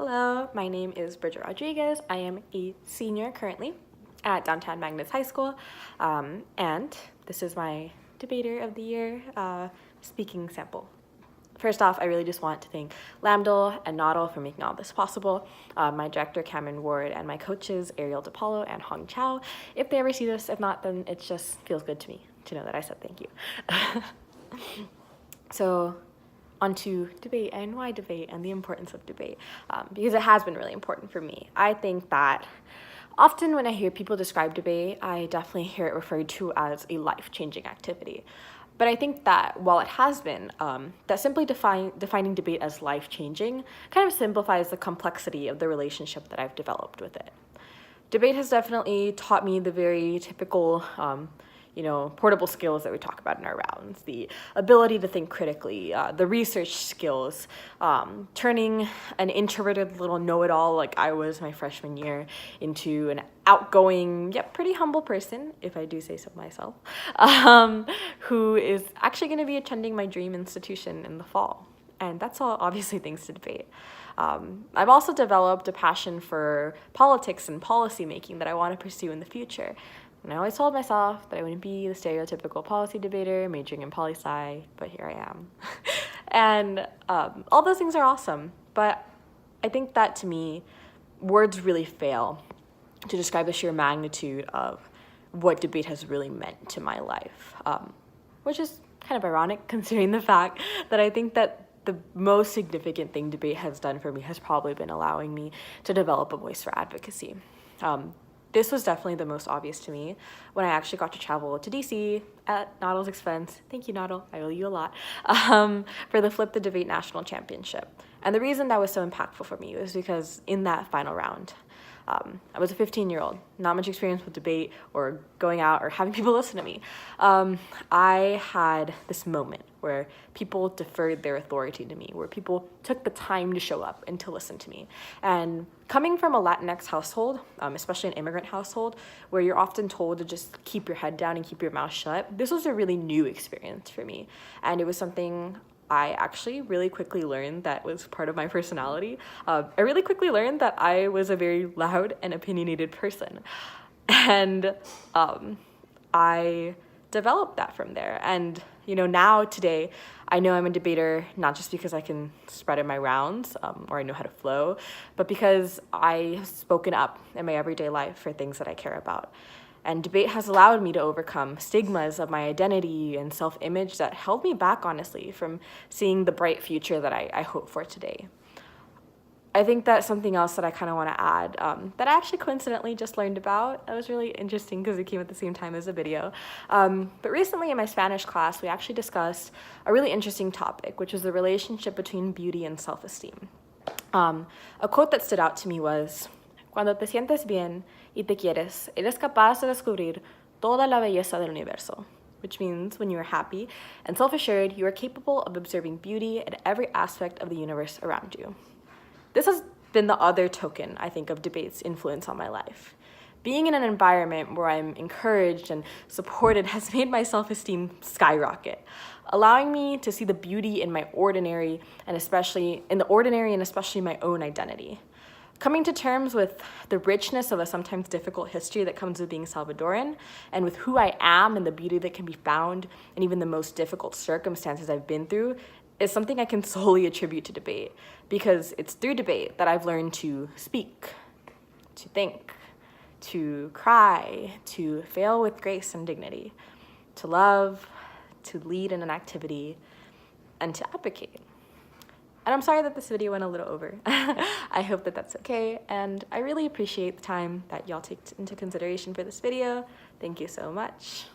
Hello, my name is Bridget Rodriguez. I am a senior currently at Downtown Magnus High School, and this is my Debater of the Year speaking sample. First off, I really just want to thank Lambdal and Noddle for making all this possible, my director Cameron Ward, and my coaches Ariel DePaulo and Hong Chow. If they ever see this, if not, then it just feels good to me to know that I said thank you. So, onto debate and why debate and the importance of debate, because it has been really important for me. I think that often when I hear people describe debate, I definitely hear it referred to as a life-changing activity. But I think that while it has been, that simply defining debate as life-changing kind of simplifies the complexity of the relationship that I've developed with it. Debate has definitely taught me the very typical portable skills that we talk about in our rounds, the ability to think critically, the research skills, turning an introverted little know-it-all like I was my freshman year into an outgoing yet pretty humble person, if I do say so myself, who is actually going to be attending my dream institution in the fall. And that's all obviously thanks to debate. I've also developed a passion for politics and policy making that I want to pursue in the future. And I always told myself that I wouldn't be the stereotypical policy debater majoring in poli-sci, but here I am. And all those things are awesome, but I think that to me, words really fail to describe the sheer magnitude of what debate has really meant to my life, which is kind of ironic considering the fact that I think that the most significant thing debate has done for me has probably been allowing me to develop a voice for advocacy. This was definitely the most obvious to me when I actually got to travel to DC at Noddle's expense. Thank you, Noddle. I owe you a lot. For the Flip the Debate National Championship. And the reason that was so impactful for me was because in that final round, I was a 15-year-old, not much experience with debate or going out or having people listen to me. I had this moment where people deferred their authority to me, where people took the time to show up and to listen to me. And coming from a Latinx household, especially an immigrant household, where you're often told to just keep your head down and keep your mouth shut, this was a really new experience for me. And it was something I actually really quickly learned that was part of my personality. I really quickly learned that I was a very loud and opinionated person. And I developed that from there. And, now today, I know I'm a debater, not just because I can spread in my rounds or I know how to flow, but because I have spoken up in my everyday life for things that I care about. And debate has allowed me to overcome stigmas of my identity and self-image that held me back, honestly, from seeing the bright future that I hope for today. I think that's something else that I kind of want to add that I actually coincidentally just learned about. That was really interesting because it came at the same time as the video. But recently in my Spanish class, we actually discussed a really interesting topic, which was the relationship between beauty and self-esteem. A quote that stood out to me was, "Cuando te sientes bien y te quieres, eres capaz de descubrir toda la belleza del universo," which means when you are happy and self-assured, you are capable of observing beauty in every aspect of the universe around you. This has been the other token, I think, of debate's influence on my life. Being in an environment where I'm encouraged and supported has made my self-esteem skyrocket, allowing me to see the beauty in my ordinary and especially my own identity. Coming to terms with the richness of a sometimes difficult history that comes with being Salvadoran, and with who I am and the beauty that can be found in even the most difficult circumstances I've been through, is something I can solely attribute to debate, because it's through debate that I've learned to speak, to think, to cry, to fail with grace and dignity, to love, to lead in an activity, and to advocate. And I'm sorry that this video went a little over. I hope that that's okay, and I really appreciate the time that y'all take into consideration for this video. Thank you so much.